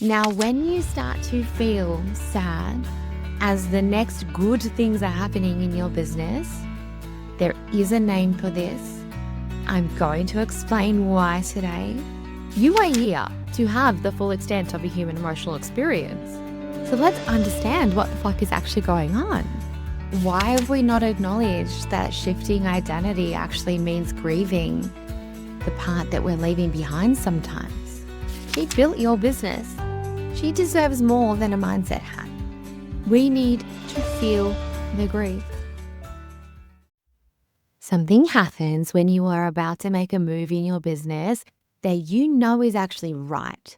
Now, when you start to feel sad as the next good things are happening in your business, there is a name for this. I'm going to explain why today. You are here to have the full extent of a human emotional experience. So let's understand what the fuck is actually going on. Why have we not acknowledged that shifting identity actually means grieving the part that we're leaving behind sometimes? She built your business. She deserves more than a mindset hack. We need to feel the grief. Something happens when you are about to make a move in your business that you know is actually right.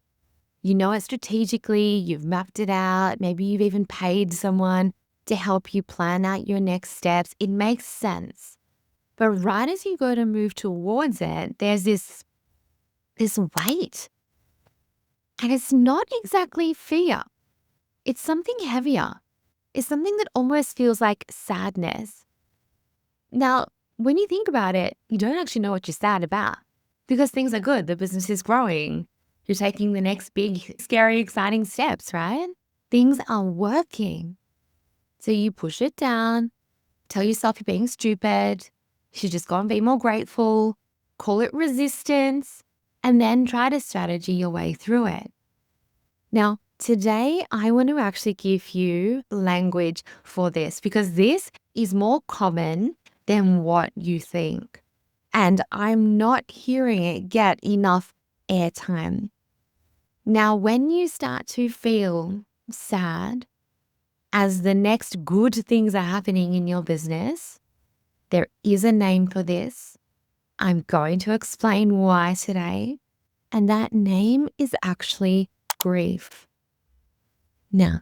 You know it strategically, you've mapped it out, maybe you've even paid someone to help you plan out your next steps. It makes sense. But right as you go to move towards it, there's this weight. And it's not exactly fear. It's something heavier. It's something that almost feels like sadness. Now, when you think about it, you don't actually know what you're sad about because things are good. The business is growing. You're taking the next big, scary, exciting steps, right? Things are working. So you push it down, tell yourself you're being stupid. You should just go and be more grateful, call it resistance, and then try to strategy your way through it. Now, today, I want to actually give you language for this because this is more common than what you think. And I'm not hearing it get enough airtime. Now, when you start to feel sad as the next good things are happening in your business, there is a name for this. I'm going to explain why today. And that name is actually grief. Now,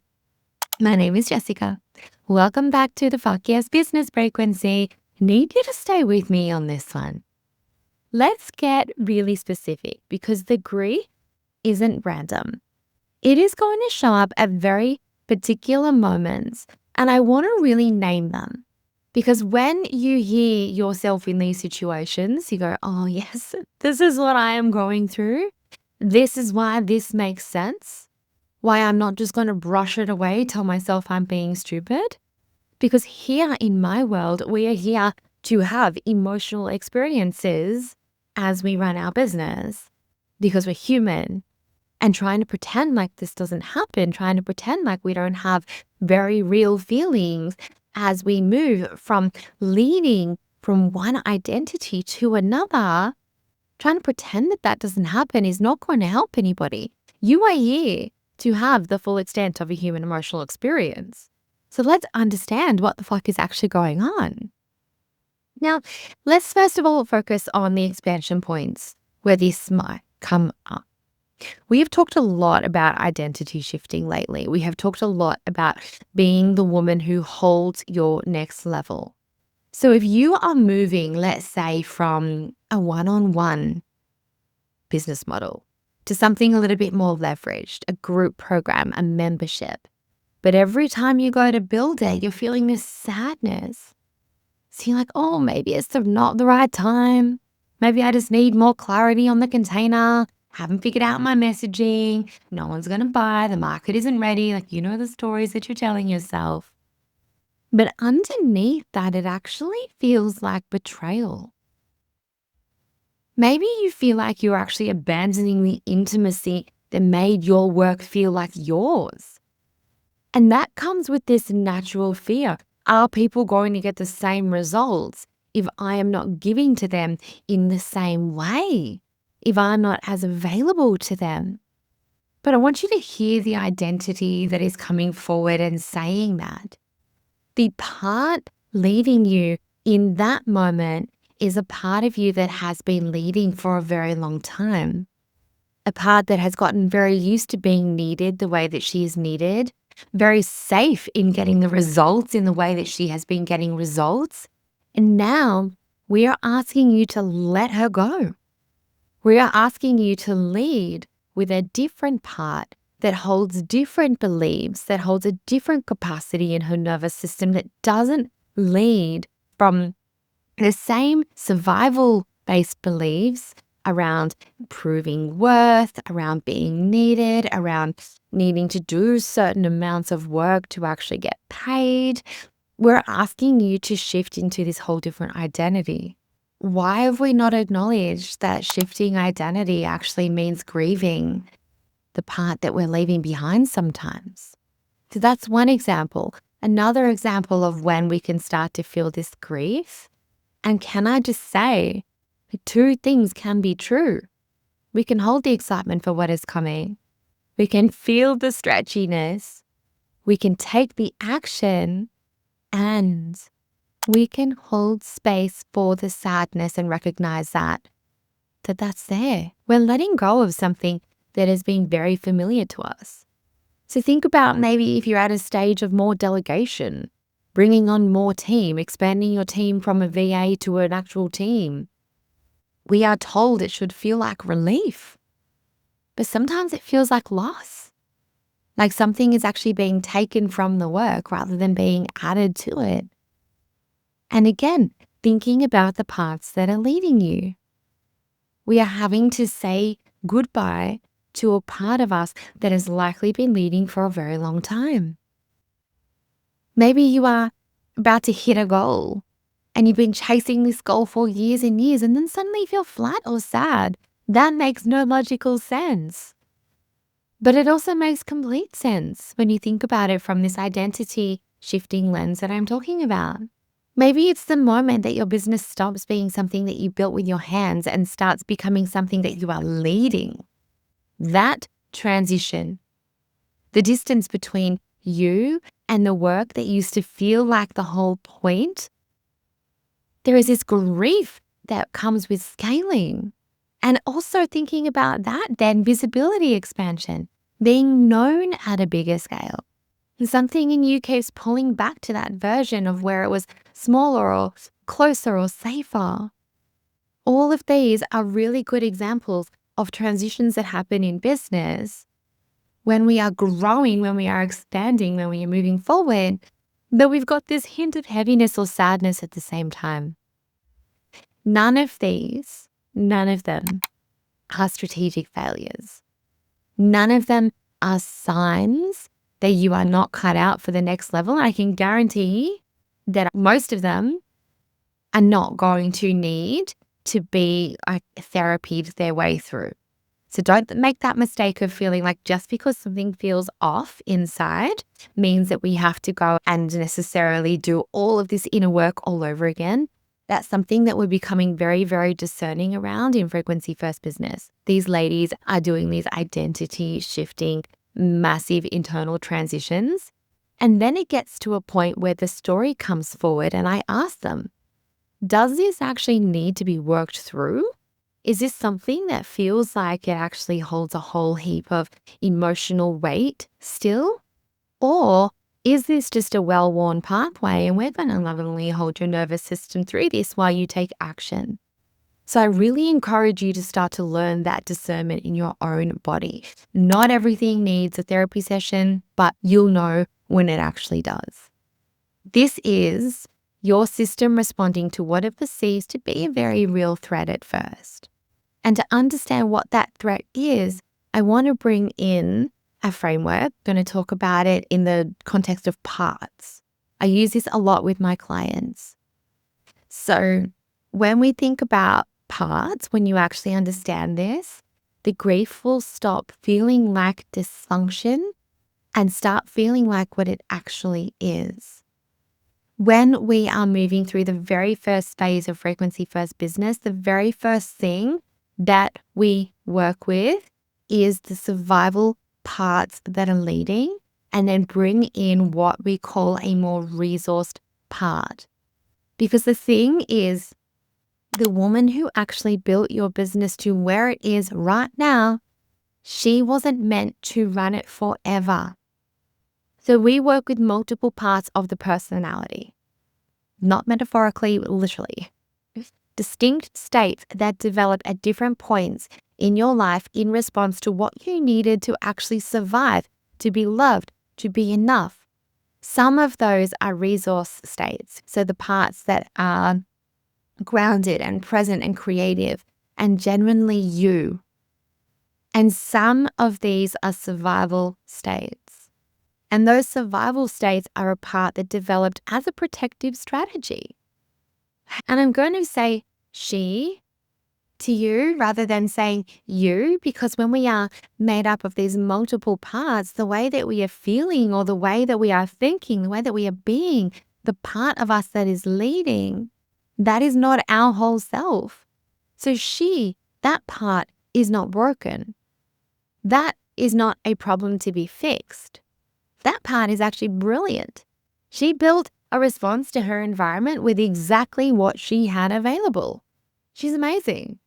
my name is Jessica. Welcome back to the Fuck Yes Business Frequency. Need you to stay with me on this one. Let's get really specific because the grief isn't random. It is going to show up at very particular moments, and I want to really name them. Because when you hear yourself in these situations, you go, oh yes, this is what I am going through. This is why this makes sense. Why I'm not just going to brush it away, tell myself I'm being stupid. Because here in my world, we are here to have emotional experiences as we run our business because we're human. And trying to pretend like this doesn't happen, trying to pretend like we don't have very real feelings as we move from leading from one identity to another, trying to pretend that that doesn't happen is not going to help anybody. You are here to have the full extent of a human emotional experience. So let's understand what the fuck is actually going on. Now, let's first of all focus on the expansion points where this might come up. We have talked a lot about identity shifting lately. We have talked a lot about being the woman who holds your next level. So if you are moving, let's say, from a one-on-one business model to something a little bit more leveraged, a group program, a membership, but every time you go to build it, you're feeling this sadness. So you're like, oh, maybe it's not the right time. Maybe I just need more clarity on the container. Haven't figured out my messaging. No one's going to buy. The market isn't ready. Like, you know, the stories that you're telling yourself. But underneath that, it actually feels like betrayal. Maybe you feel like you're actually abandoning the intimacy that made your work feel like yours. And that comes with this natural fear. Are people going to get the same results if I am not giving to them in the same way? If I'm not as available to them? But I want you to hear the identity that is coming forward and saying that. The part leading you in that moment is a part of you that has been leading for a very long time. A part that has gotten very used to being needed the way that she is needed, very safe in getting the results in the way that she has been getting results. And now we are asking you to let her go. We are asking you to lead with a different part that holds different beliefs, that holds a different capacity in her nervous system, that doesn't lead from the same survival-based beliefs around proving worth, around being needed, around needing to do certain amounts of work to actually get paid. We're asking you to shift into this whole different identity. Why have we not acknowledged that shifting identity actually means grieving the part that we're leaving behind sometimes? So that's one example. Another example of when we can start to feel this grief. And can I just say, two things can be true. We can hold the excitement for what is coming. We can feel the stretchiness. We can take the action, and we can hold space for the sadness and recognize that's there. We're letting go of something that has been very familiar to us. So think about maybe if you're at a stage of more delegation, bringing on more team, expanding your team from a VA to an actual team. We are told it should feel like relief, but sometimes it feels like loss. Like something is actually being taken from the work rather than being added to it. And again, thinking about the parts that are leading you. We are having to say goodbye to a part of us that has likely been leading for a very long time. Maybe you are about to hit a goal and you've been chasing this goal for years and years, and then suddenly feel flat or sad. That makes no logical sense. But it also makes complete sense when you think about it from this identity shifting lens that I'm talking about. Maybe it's the moment that your business stops being something that you built with your hands and starts becoming something that you are leading. That transition, the distance between you and the work that used to feel like the whole point, there is this grief that comes with scaling. And also thinking about that, then visibility expansion, being known at a bigger scale. And something in you keeps pulling back to that version of where it was smaller or closer or safer. All of these are really good examples of transitions that happen in business when we are growing, when we are expanding, when we are moving forward, but we've got this hint of heaviness or sadness at the same time. None of them are strategic failures. None of them are signs that you are not cut out for the next level. I can guarantee that most of them are not going to need to be therapied their way through. So don't make that mistake of feeling like just because something feels off inside means that we have to go and necessarily do all of this inner work all over again. That's something that we're becoming very, very discerning around in Frequency First Business. These ladies are doing these identity shifting, massive internal transitions. And then it gets to a point where the story comes forward and I ask them, does this actually need to be worked through? Is this something that feels like it actually holds a whole heap of emotional weight still? Or is this just a well-worn pathway and we're going to lovingly hold your nervous system through this while you take action? So I really encourage you to start to learn that discernment in your own body. Not everything needs a therapy session, but you'll know when it actually does. This is your system responding to what it perceives to be a very real threat at first. And to understand what that threat is, I want to bring in a framework. I'm going to talk about it in the context of parts. I use this a lot with my clients. So when we think about parts, when you actually understand this, the grief will stop feeling like dysfunction and start feeling like what it actually is. When we are moving through the very first phase of Frequency First Business, the very first thing that we work with is the survival parts that are leading, and then bring in what we call a more resourced part. Because the thing is, the woman who actually built your business to where it is right now, she wasn't meant to run it forever. So we work with multiple parts of the personality, not metaphorically, literally. Distinct states that develop at different points in your life in response to what you needed to actually survive, to be loved, to be enough. Some of those are resource states, so the parts that are grounded and present and creative and genuinely you. And some of these are survival states. And those survival states are a part that developed as a protective strategy. And I'm going to say she to you rather than saying you, because when we are made up of these multiple parts, the way that we are feeling or the way that we are thinking, the way that we are being, the part of us that is leading, that is not our whole self. So she, that part is not broken. That is not a problem to be fixed. That part is actually brilliant. She built a response to her environment with exactly what she had available. She's amazing.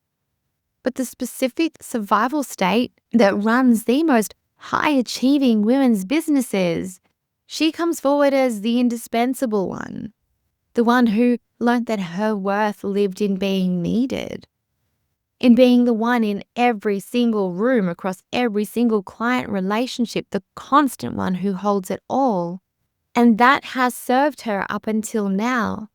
But the specific survival state that runs the most high-achieving women's businesses, she comes forward as the indispensable one, the one who learned that her worth lived in being needed, in being the one in every single room across every single client relationship, the constant one who holds it all. And that has served her up until now.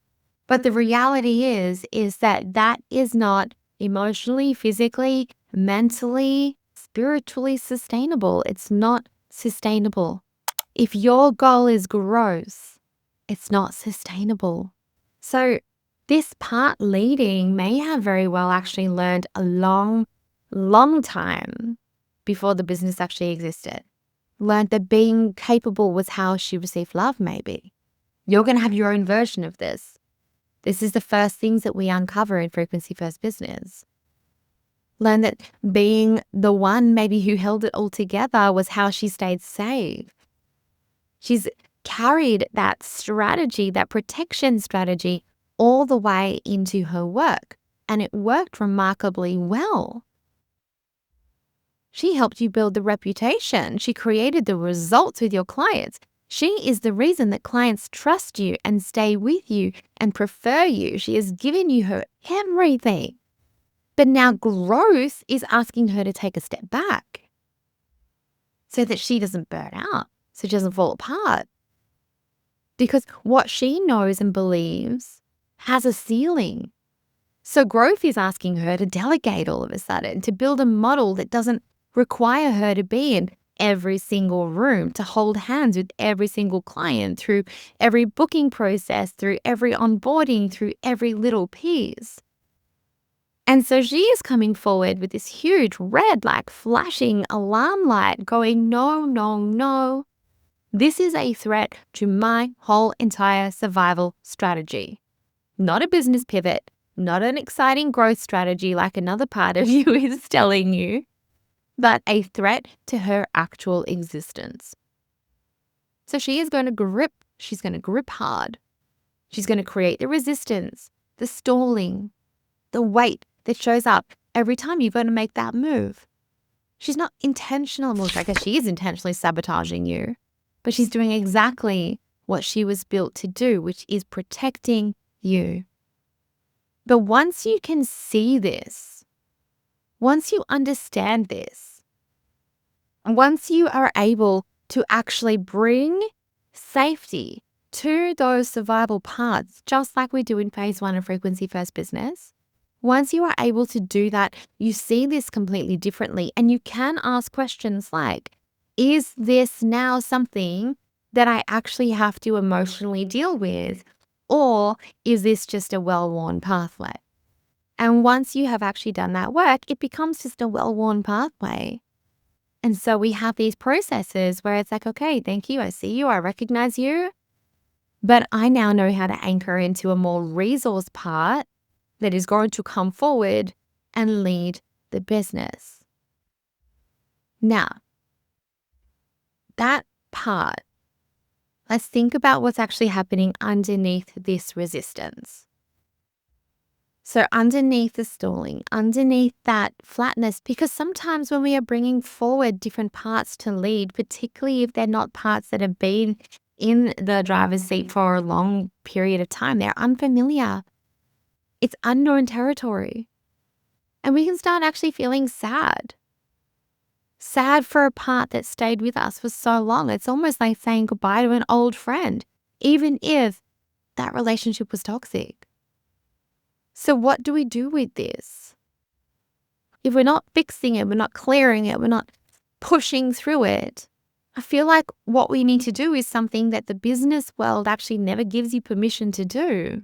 But the reality is that that is not emotionally, physically, mentally, spiritually sustainable. It's not sustainable. If your goal is gross, it's not sustainable. So this part leading may have very well actually learned a long, long time before the business actually existed. Learned that being capable was how she received love, maybe. You're going to have your own version of this. This is the first things that we uncover in Frequency First Business. Learn that being the one maybe who held it all together was how she stayed safe. She's carried that strategy, that protection strategy, all the way into her work, and it worked remarkably well. She helped you build the reputation. She created the results with your clients. She is the reason that clients trust you and stay with you and prefer you. She has given you her everything. But now growth is asking her to take a step back so that she doesn't burn out, so she doesn't fall apart. Because what she knows and believes has a ceiling. So growth is asking her to delegate all of a sudden, to build a model that doesn't require her to be in every single room, to hold hands with every single client through every booking process, through every onboarding, through every little piece. And so she is coming forward with this huge red, like flashing alarm light going, no, no, no. This is a threat to my whole entire survival strategy. Not a business pivot, not an exciting growth strategy like another part of you is telling you, but a threat to her actual existence. So she is going to grip. She's going to grip hard. She's going to create the resistance, the stalling, the weight that shows up every time you're going to make that move. She's not intentional. Well, I guess she is intentionally sabotaging you, but she's doing exactly what she was built to do, which is protecting you. But once you can see this, once you understand this, once you are able to actually bring safety to those survival parts, just like we do in phase 1 of Frequency First Business, once you are able to do that, you see this completely differently, and you can ask questions like, is this now something that I actually have to emotionally deal with, or is this just a well-worn pathway? And once you have actually done that work, it becomes just a well-worn pathway. And so we have these processes where it's like, okay, thank you. I see you. I recognize you. But I now know how to anchor into a more resource part that is going to come forward and lead the business. Now, that part, let's think about what's actually happening underneath this resistance. So underneath the stalling, underneath that flatness, because sometimes when we are bringing forward different parts to lead, particularly if they're not parts that have been in the driver's seat for a long period of time, they're unfamiliar. It's unknown territory. And we can start actually feeling sad. Sad for a part that stayed with us for so long. It's almost like saying goodbye to an old friend, even if that relationship was toxic. So what do we do with this? if we're not fixing it, we're not clearing it, we're not pushing through it, I feel like what we need to do is something that the business world actually never gives you permission to do.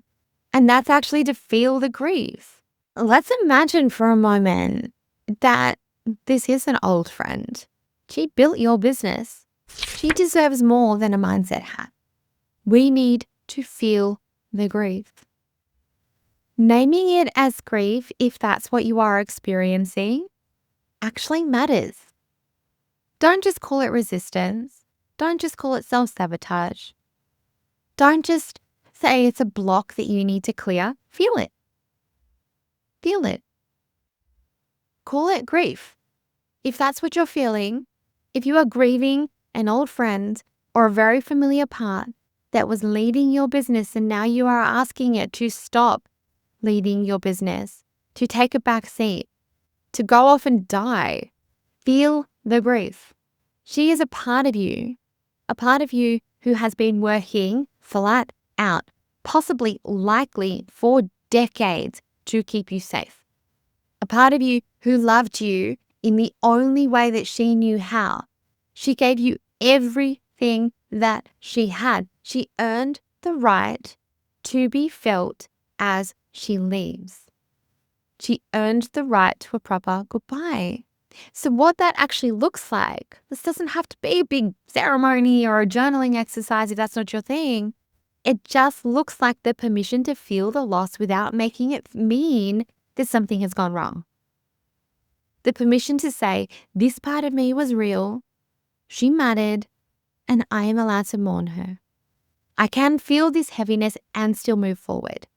And that's actually to feel the grief. Let's imagine for a moment that this is an old friend. She built your business. She deserves more than a mindset hat. We need to feel the grief. Naming it as grief, if that's what you are experiencing, actually matters. Don't just call it resistance. Don't just call it self-sabotage. Don't just say it's a block that you need to clear. Feel it. Feel it. Call it grief. If that's what you're feeling, if you are grieving an old friend or a very familiar part that was leading your business and now you are asking it to stop leading your business, to take a back seat, to go off and die, feel the grief. She is a part of you who has been working flat out, possibly likely for decades to keep you safe. A part of you who loved you in the only way that she knew how. She gave you everything that she had. She earned the right to be felt as she leaves. She earned the right to a proper goodbye. So what that actually looks like, this doesn't have to be a big ceremony or a journaling exercise if that's not your thing. It just looks like the permission to feel the loss without making it mean that something has gone wrong. The permission to say, this part of me was real, she mattered, and I am allowed to mourn her. I can feel this heaviness and still move forward.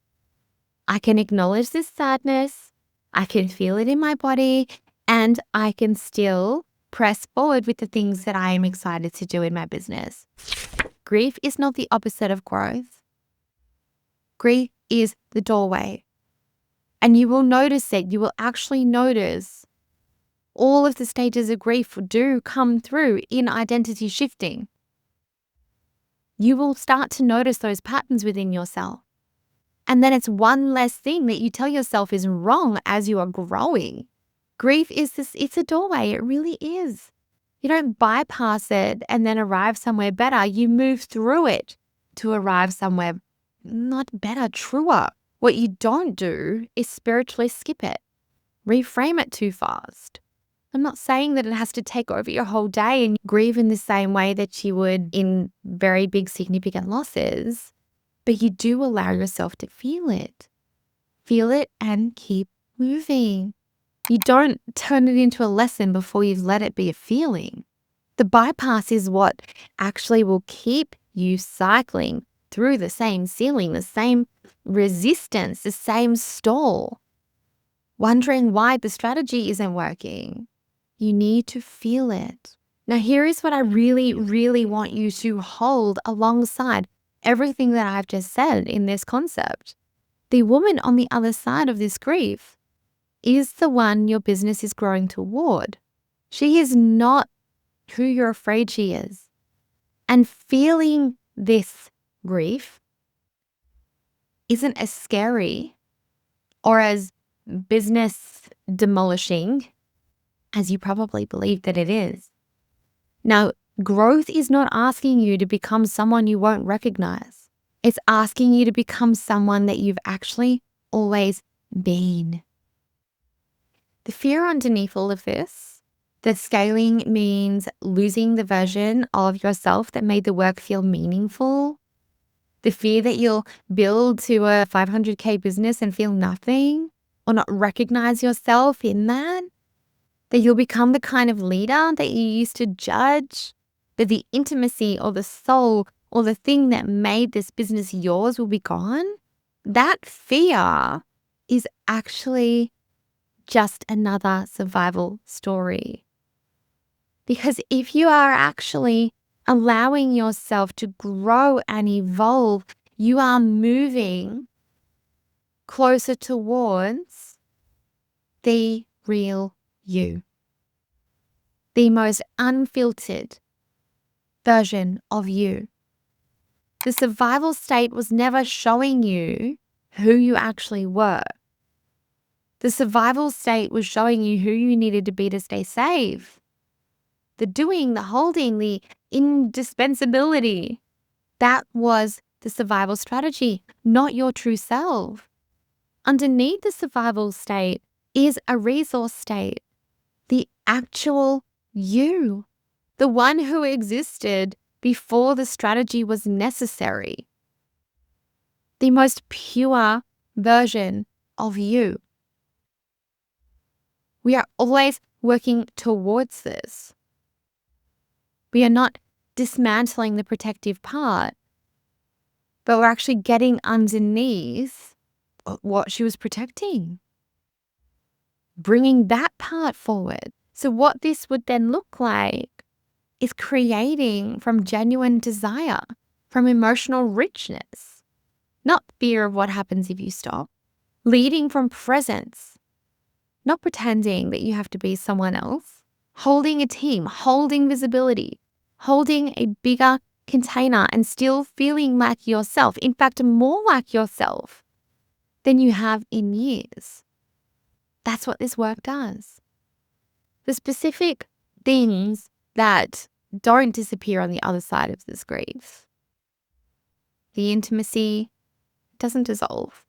I can acknowledge this sadness, I can feel it in my body, and I can still press forward with the things that I am excited to do in my business. Grief is not the opposite of growth. Grief is the doorway. And you will notice it. You will actually notice all of the stages of grief do come through in identity shifting. You will start to notice those patterns within yourself. And then it's one less thing that you tell yourself is wrong as you are growing. Grief is it's a doorway. It really is. You don't bypass it and then arrive somewhere better. You move through it to arrive somewhere not better, truer. What you don't do is spiritually skip it. Reframe it too fast. I'm not saying that it has to take over your whole day and grieve in the same way that you would in very big significant losses, but you do allow yourself to feel it. Feel it and keep moving. You don't turn it into a lesson before you've let it be a feeling. The bypass is what actually will keep you cycling through the same ceiling, the same resistance, the same stall, wondering why the strategy isn't working. You need to feel it. Now, here is what I really, really want you to hold alongside everything that I've just said in this concept. The woman on the other side of this grief is the one your business is growing toward. She is not who you're afraid she is. And feeling this grief isn't as scary or as business demolishing as you probably believe that it is. Now, growth is not asking you to become someone you won't recognize. It's asking you to become someone that you've actually always been. The fear underneath all of this, that scaling means losing the version of yourself that made the work feel meaningful. The fear that you'll build to a 500K business and feel nothing or not recognize yourself in that. That you'll become the kind of leader that you used to judge. That the intimacy or the soul or the thing that made this business yours will be gone. That fear is actually just another survival story. Because if you are actually allowing yourself to grow and evolve, you are moving closer towards the real you. The most unfiltered version of you. The survival state was never showing you who you actually were. The survival state was showing you who you needed to be to stay safe. The doing, the holding, the indispensability, that was the survival strategy, not your true self. Underneath the survival state is a resource state, the actual you, the one who existed before the strategy was necessary, the most pure version of you. We are always working towards this. We are not dismantling the protective part, but we're actually getting underneath what she was protecting, bringing that part forward. So what this would then look like is creating from genuine desire, from emotional richness, not fear of what happens if you stop, leading from presence, not pretending that you have to be someone else, holding a team, holding visibility, holding a bigger container and still feeling like yourself, in fact, more like yourself than you have in years. That's what this work does. The specific things that don't disappear on the other side of this grief. The intimacy doesn't dissolve.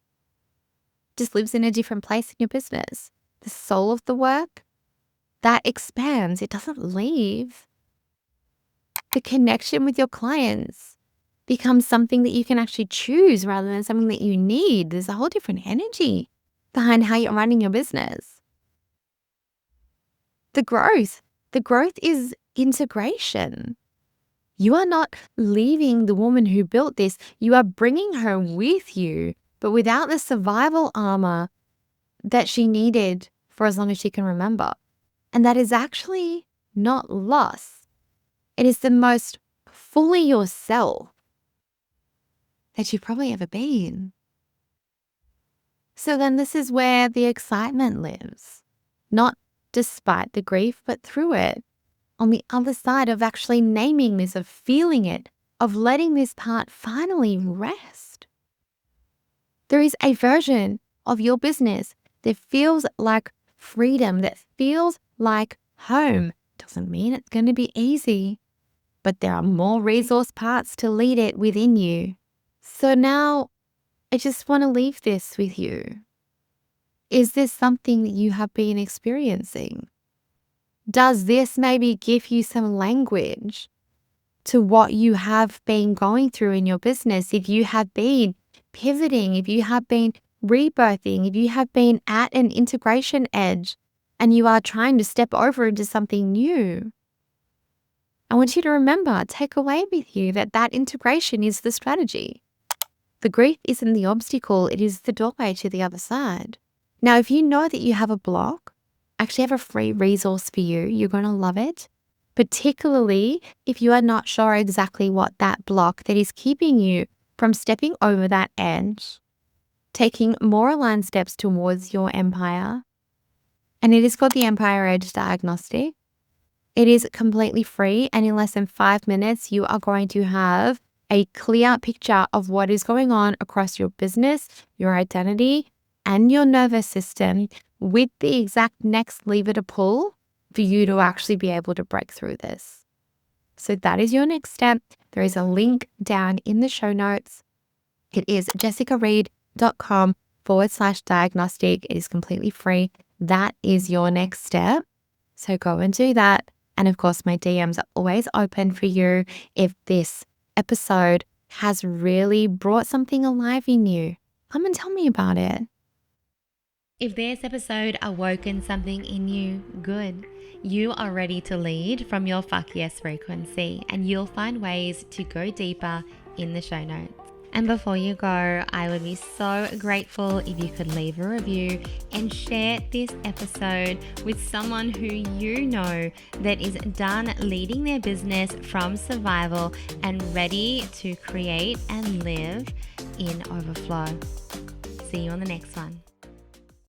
It just lives in a different place in your business. The soul of the work, that expands. It doesn't leave. The connection with your clients becomes something that you can actually choose rather than something that you need. There's a whole different energy behind how you're running your business. The growth is integration. You are not leaving the woman who built this. You are bringing her with you, but without the survival armor that she needed for as long as she can remember. And that is actually not loss. It is the most fully yourself that you've probably ever been. So then this is where the excitement lives, not despite the grief, but through it, on the other side of actually naming this, of feeling it, of letting this part finally rest. There is a version of your business that feels like freedom, that feels like home. Doesn't mean it's going to be easy, but there are more resource parts to lead it within you. So now I just want to leave this with you. Is this something that you have been experiencing? Does this maybe give you some language to what you have been going through in your business? If you have been pivoting, if you have been rebirthing, if you have been at an integration edge and you are trying to step over into something new, I want you to remember, take away with you that integration is the strategy. The grief isn't the obstacle, it is the doorway to the other side. Now, if you know that you have a block, I actually have a free resource for you. You're going to love it, particularly if you are not sure exactly what that block that is keeping you from stepping over that edge, taking more aligned steps towards your empire. And it is called the Empire Edge Diagnostic. It is completely free, and in less than 5 minutes, you are going to have a clear picture of what is going on across your business, your identity, and your nervous system, with the exact next lever to pull for you to actually be able to break through this. So that is your next step. There is a link down in the show notes. It is jessicareed.com/diagnostic. It is completely free. That is your next step. So go and do that. And of course, my DMs are always open for you if this episode has really brought something alive in you. Come and tell me about it. If this episode awoken something in you, good. You are ready to lead from your fuck yes frequency, and you'll find ways to go deeper in the show notes. And before you go, I would be so grateful if you could leave a review and share this episode with someone who you know that is done leading their business from survival and ready to create and live in overflow. See you on the next one.